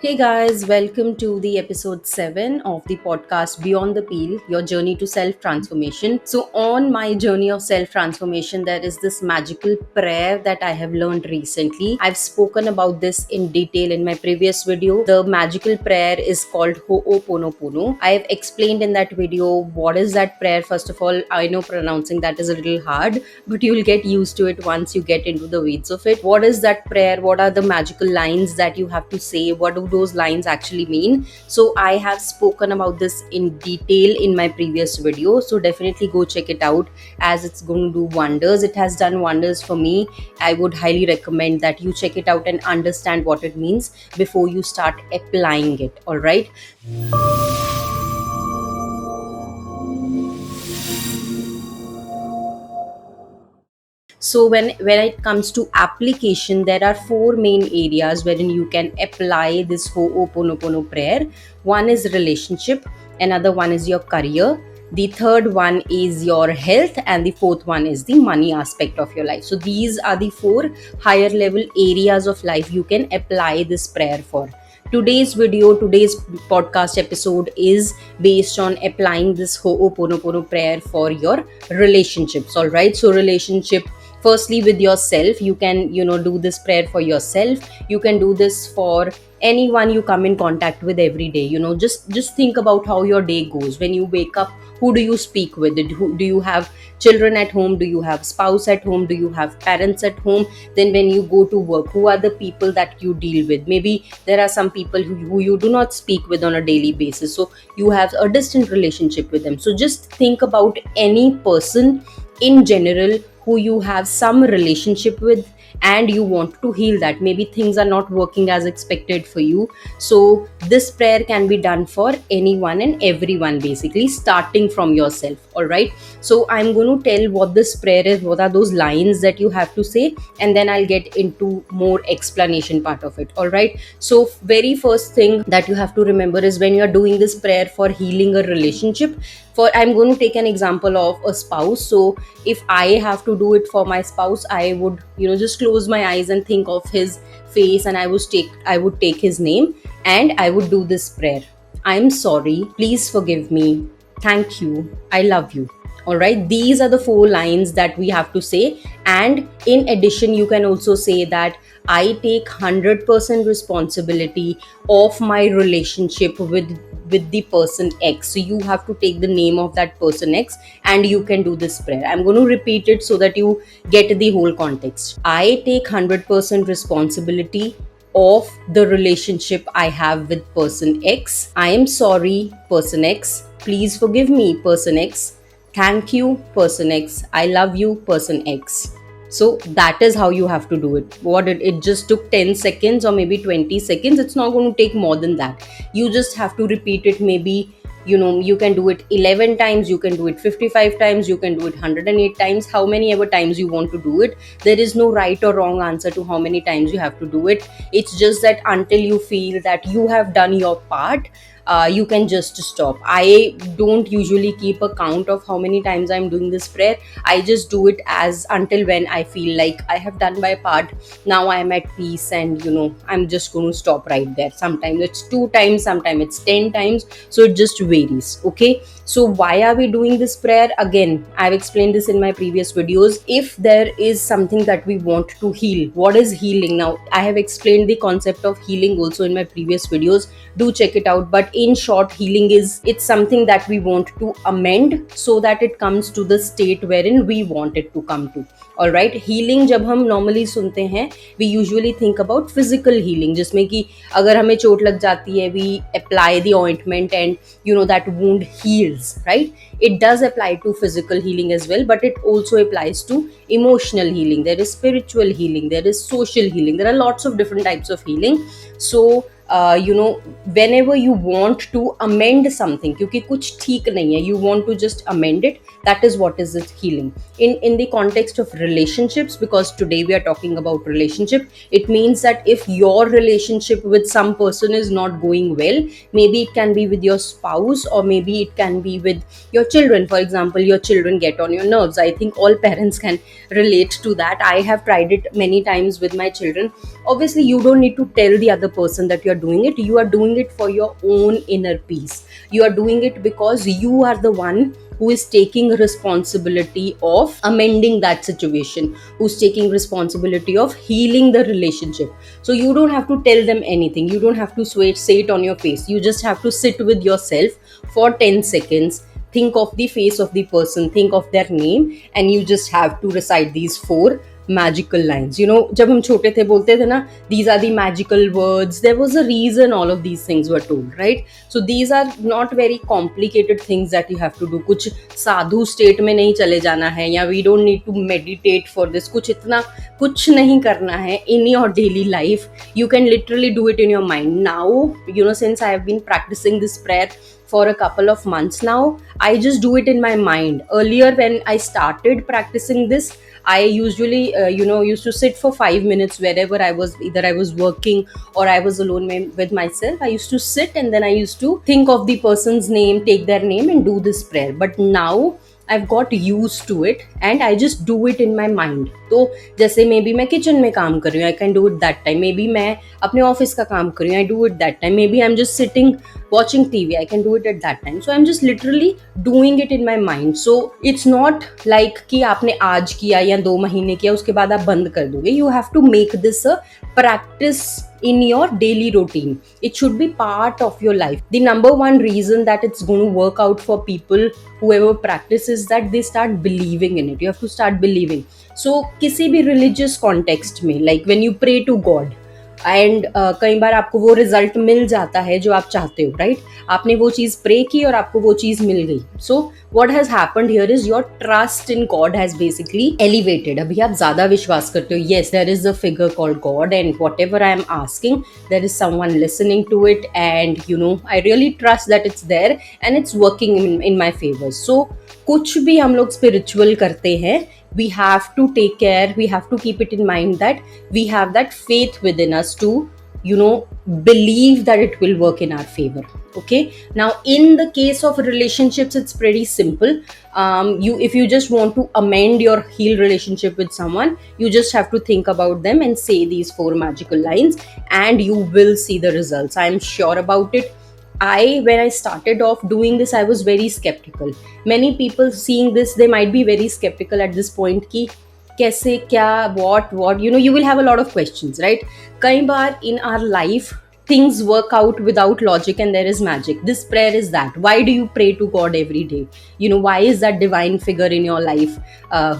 Hey guys, welcome to the episode 7 of the podcast Beyond the Peel, your journey to self transformation. So, on my journey of self transformation, there is this magical prayer that I have learned recently. I've spoken about this in detail in my previous video. The magical prayer is called Ho'oponopono. I have explained in that video what is that prayer. First of all, I know pronouncing that is a little hard, but you'll get used to it once you get into the weeds of it. What is that prayer? What are the magical lines that you have to say? What do those lines actually mean? So I have spoken about this in detail in my previous video, so definitely go check it out, as it's going to do wonders. It has done wonders for me. I would highly recommend that you check it out and understand what it means before you start applying it. All right. So when it comes to application, there are four main areas wherein you can apply this Ho'oponopono prayer. One is relationship, another one is your career, the third one is your health, and the fourth one is the money aspect of your life. So these are the four higher level areas of life you can apply this prayer for. Today's podcast episode is based on applying this Ho'oponopono prayer for your relationships. All right. So relationship, firstly with yourself, you can do this prayer for yourself. You can do this for anyone you come in contact with every day. Just think about how your day goes. When you wake up, who do you speak with? Do you have children at home? Do you have spouse at home? Do you have parents at home? Then when you go to work, who are the people that you deal with? Maybe there are some people who you do not speak with on a daily basis, so you have a distant relationship with them. So just think about any person in general who you have some relationship with, and you want to heal that. Maybe things are not working as expected for you, so this prayer can be done for anyone and everyone, basically starting from yourself. All right. So I'm going to tell what this prayer is, what are those lines that you have to say, and then I'll get into more explanation part of it. All right. So very first thing that you have to remember is, when you're doing this prayer for healing a relationship, for I'm going to take an example of a spouse. So if I have to do it for my spouse, I would just close my eyes and think of his face, and I would take his name, and I would do this prayer. I'm sorry, please forgive me, thank you, I love you. All right, these are the four lines that we have to say. And in addition, you can also say that I take 100% responsibility of my relationship with the person X. So you have to take the name of that person X, and you can do this prayer. I'm going to repeat it so that you get the whole context. I take 100% responsibility of the relationship I have with person X. I am sorry, person X. Please forgive me, person X. Thank you, person X. I love you, person X. So that is how you have to do it. It just took 10 seconds or maybe 20 seconds. It's not going to take more than that. You just have to repeat it. Maybe you can do it 11 times, you can do it 55 times, you can do it 108 times, how many ever times you want to do it. There is no right or wrong answer to how many times you have to do it. It's just that until you feel that you have done your part, you can just stop. I don't usually keep a count of how many times I'm doing this prayer. I just do it as until when I feel like I have done my part. Now I'm at peace, and I'm just going to stop right there. Sometimes it's 2 times, sometimes it's 10 times, so it just varies. Okay. So why are we doing this prayer? Again, I've explained this in my previous videos. If there is something that we want to heal, what is healing? Now I have explained the concept of healing also in my previous videos. Do check it out. But in short, healing it's something that we want to amend so that it comes to the state wherein we want it to come to. All right. Healing जब हम normally सुनते हैं, we usually think about physical healing, जिसमें कि अगर हमें चोट लग जाती है, we apply the ointment and that wound heals, right? It does apply to physical healing as well, but it also applies to emotional healing. There is spiritual healing, there is social healing, there are lots of different types of healing. So whenever you want to amend something, क्योंकि कुछ ठीक नहीं है, you want to just amend it, that is what is it healing. In the context of relationships, because today we are talking about relationship, it means that if your relationship with some person is not going well, maybe it can be with your spouse, or maybe it can be with your children. For example, your children get on your nerves. I think all parents can relate to that. I have tried it many times with my children. Obviously, you don't need to tell the other person that you're are doing it, you are doing it for your own inner peace. You are doing it because you are the one who is taking responsibility of amending that situation, who's taking responsibility of healing the relationship. So you don't have to tell them anything, you don't have to say it on your face, you just have to sit with yourself for 10 seconds, think of the face of the person, think of their name, and you just have to recite these four magical lines. You know, जब हम छोटे थे बोलते थे ना, these are the magical words, there was a reason all of these things were told, right? So these are not very complicated things that you have to do. कुछ साधु state में नहीं चले जाना है, या we don't need to meditate for this, कुछ इतना कुछ नहीं करना है. In your daily life you can literally do it in your mind. Now, you know, since I have been practicing this prayer for a couple of months now, I just do it in my mind. Earlier when I started practicing this, I usually used to sit for 5 minutes wherever I was, either I was working or I was alone with myself. I used to sit and then I used to think of the person's name, take their name and do this prayer. But now I've got used to it and I just do it in my mind. तो जैसे may be मैं kitchen में काम कर रही हूँ, I can do it that time. Maybe मैं अपने ऑफिस का काम कर रही हूँ, I do it that time. Maybe I am just sitting watching TV, I can do it at that time. So I'm just literally doing it in my mind. So it's not like कि आपने आज किया या 2 महीने किया उसके बाद आप बंद कर दोगे. You have to make this a practice in your daily routine. It should be part of your life. The number one reason that it's going to work out for people whoever practice is that they start believing in it. You have to start believing. So किसी भी religious context में, like when you pray to God, and कई बार आपको वो result मिल जाता है जो आप चाहते हो, राइट? आपने वो चीज़ प्रे की और आपको वो चीज़ मिल गई. So what has happened here is your trust in God has basically elevated. अभी आप ज़्यादा विश्वास करते हो. Yes, there is a figure called God and whatever I am asking there is someone listening to it, and you know I really trust that it's there and it's working in my favour. So कुछ भी हम लोग spiritual करते हैं, we have to take care, we have to keep it in mind that we have that faith within us to, you know, believe that it will work in our favor. Okay, now in the case of relationships it's pretty simple. If you just want to amend your healed relationship with someone, you just have to think about them and say these 4 magical lines and you will see the results. I am sure about it. When I started off doing this, I was very skeptical. Many people seeing this, they might be very skeptical at this point कि कैसे, क्या, what, you know, you will have a lot of questions, right? कई बार in our life things work out without logic and there is magic. This prayer is that. Why do you pray to God every day? You know, why is that divine figure in your life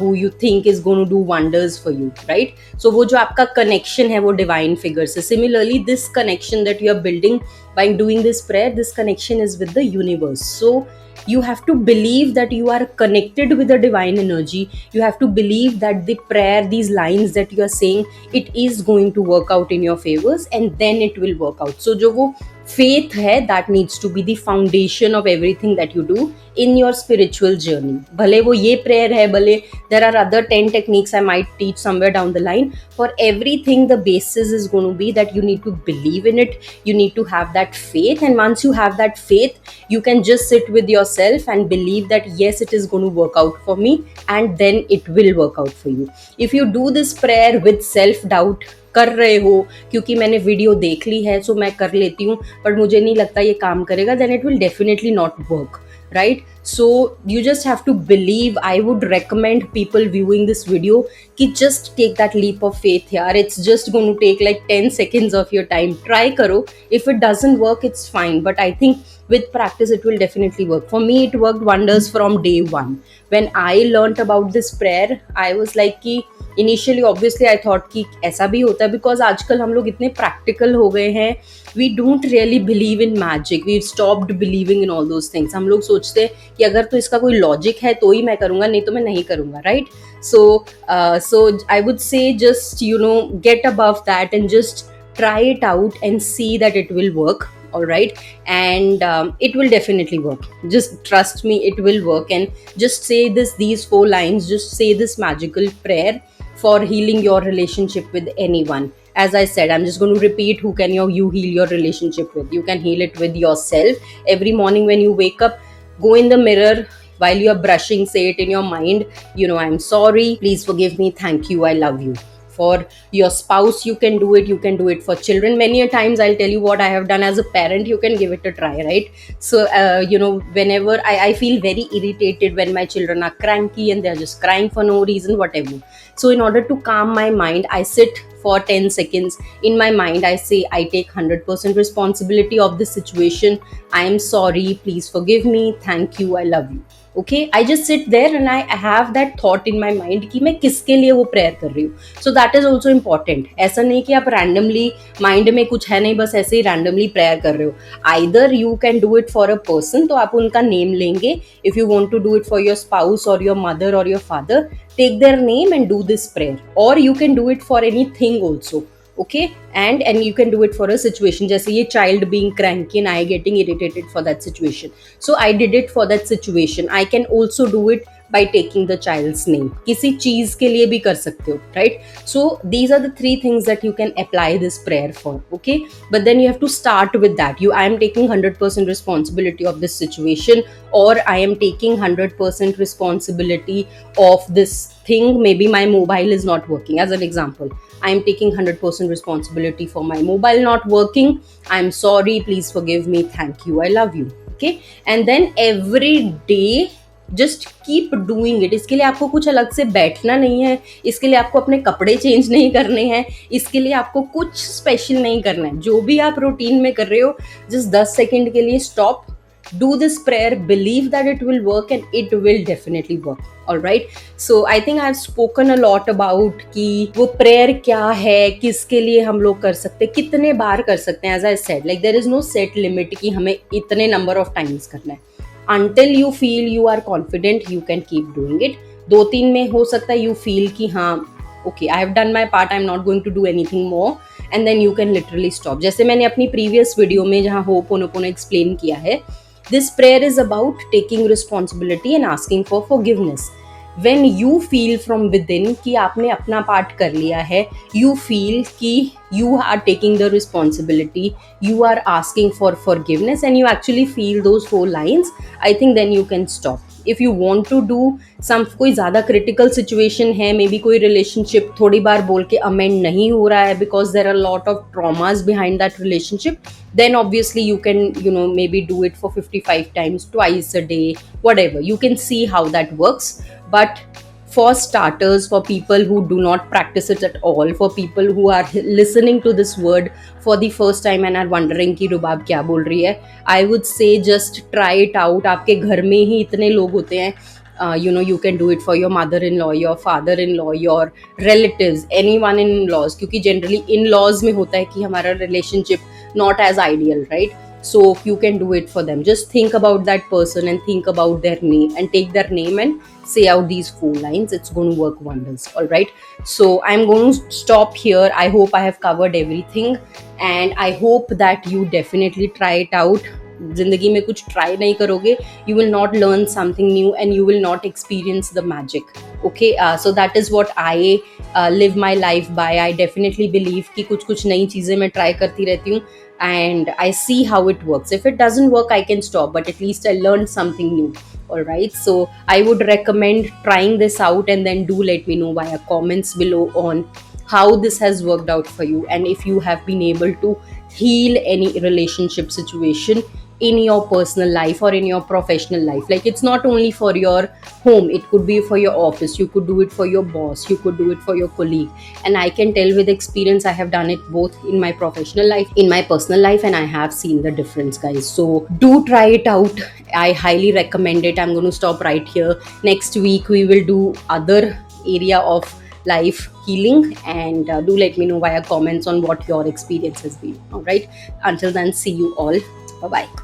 who you think is going to do wonders for you, right? So वो जो आपका connection है वो divine figure से. Similarly, this connection that you are building by doing this prayer, this connection is with the universe. So you have to believe that you are connected with the divine energy. You have to believe that the prayer, these lines that you are saying, it is going to work out in your favors and then it will work out. So जो वो faith है, that needs to be the foundation of everything that you do in your spiritual journey. भले वो ये prayer है, भले there are other 10 techniques I might teach somewhere down the line. For everything, the basis is going to be that you need to believe in it. You need to have that faith, and once you have that faith, you can just sit with yourself and believe that yes, it is going to work out for me, and then it will work out for you. If you do this prayer with self-doubt, कर रहे हो क्योंकि मैंने video देख ली है सो मैं कर लेती हूँ पर मुझे नहीं लगता ये काम करेगा, then it will definitely not work, right? So you just have to believe. I would recommend people viewing this video कि just take that leap of faith यार. It's just going to take like 10 seconds of your time. Try करो. If it doesn't work, it's fine, but I think with practice it will definitely work. For me, it worked wonders from day one. When I learnt about this prayer, I was like कि initially obviously I thought कि ऐसा भी होता है because आजकल हम लोग इतने प्रैक्टिकल हो गए हैं. We don't really believe in magic. We stopped believing in all those things. हम लोग सोचते हैं कि अगर तो इसका कोई लॉजिक है तो ही मैं करूँगा, नहीं तो मैं नहीं करूँगा, right? So I would say just you know get above that and just try it out and see that it will work. All right, and it will definitely work. Just trust me, it will work. And just say these 4 lines, just say this magical prayer for healing your relationship with anyone. As I said, I'm just going to repeat, who can you heal your relationship with? You can heal it with yourself. Every morning when you wake up, go in the mirror while you are brushing, say it in your mind, you know, I'm sorry, please forgive me, thank you, I love you. for your spouse you can do it, you can do it for children. Many a times I'll tell you what I have done as a parent, you can give it a try, right? So whenever I feel very irritated when my children are cranky and they're just crying for no reason, whatever. So in order to calm my mind, I sit for 10 seconds. In my mind I say, I take 100% responsibility of this situation. I am sorry, please forgive me, thank you, I love you. Okay, I just sit there and I have that thought in my mind कि मैं किसके लिए वो prayer कर रही हूँ. So that is also important. ऐसा नहीं कि आप randomly माइंड में कुछ है नहीं, बस ऐसे ही randomly प्रेयर कर रहे हो. Either you can do it for a person, तो आप उनका नेम लेंगे. If you want to do it for your spouse or your mother or your father, take their name and do this prayer. Or you can do it for anything also. Okay, and you can do it for a situation, जैसे ये child being cranky and I getting irritated for that situation, so I did it for that situation. I can also do it by taking the child's name. किसी चीज के लिए भी कर सकते हो, right? So these are the three things that you can apply this prayer for. Okay, but then you have to start with that. I am taking 100% responsibility of this situation, or I am taking 100% responsibility of this thing. Maybe my mobile is not working, as an example. I am taking 100% responsibility for my mobile not working. I'm sorry, please forgive me, thank you, I love you. Okay, and then every day just keep doing it. इसके लिए आपको कुछ अलग से बैठना नहीं है, इसके लिए आपको अपने कपड़े चेंज नहीं करने हैं, इसके लिए आपको कुछ स्पेशल नहीं करना है. जो भी आप रूटीन में कर रहे हो, जस्ट 10 सेकेंड के लिए stop, do this prayer, believe that it will work, and it will definitely work. All right, so I think I've spoken a lot about कि वो prayer क्या है, किसके लिए हम लोग कर सकते हैं, कितने बार कर सकते हैं. As I said, like there is no set limit कि हमें इतने number of times करना है. Until you feel you are confident, you can keep doing it. 2-3 में हो सकता है you feel कि हाँ okay, I have done my part, I'm not going to do anything more, and then you can literally stop. जैसे मैंने अपनी previous video में जहाँ Ho'oponopono explain किया है, this prayer is about taking responsibility and asking for forgiveness. When you feel from within कि आपने अपना पार्ट कर लिया है, you feel कि you are taking the responsibility, you are asking for forgiveness, and you actually feel those 4 lines, I think then you can stop. If you want to do some, कोई ज़्यादा critical situation है, maybe कोई relationship थोड़ी बार बोल के amend नहीं हो रहा है because there are a lot of traumas behind that relationship, then obviously you can maybe do it for 55 times, twice a day, whatever. You can see how that works. But for starters, for people who do not practice it at all, for people who are listening to this word for the first time and are wondering कि रुबाब क्या बोल रही है, I would say just try it out. आपके घर में ही इतने लोग होते हैं, you can do it for your mother-in-law, your father-in-law, your relatives, anyone in-laws, क्योंकि generally in-laws में होता है कि हमारा relationship not as ideal, right? So you can do it for them. Just think about that person and think about their name and take their name and say out these 4 lines. It's going to work wonders. All right, so I'm going to stop here. I hope I have covered everything, and I hope that you definitely try it out. जिंदगी में कुछ try नहीं करोगे, you will not learn something new and you will not experience the magic. Okay, so that is what I live my life by. I definitely believe कि कुछ नई चीज़ें मैं ट्राई करती रहती हूँ and I see how it works. If it doesn't work, I can stop, but at least I learned something new. All right, so I would recommend trying this out, and then do let me know via comments below on how this has worked out for you, and if you have been able to heal any relationship situation in your personal life or in your professional life. Like, it's not only for your home, it could be for your office, you could do it for your boss, you could do it for your colleague. And I can tell with experience, I have done it both in my professional life, in my personal life, and I have seen the difference, guys. So do try it out. I highly recommend it. I'm going to stop right here. Next week we will do other area of life healing, and do let me know via comments on what your experience has been. All right, until then, see you all. Bye bye.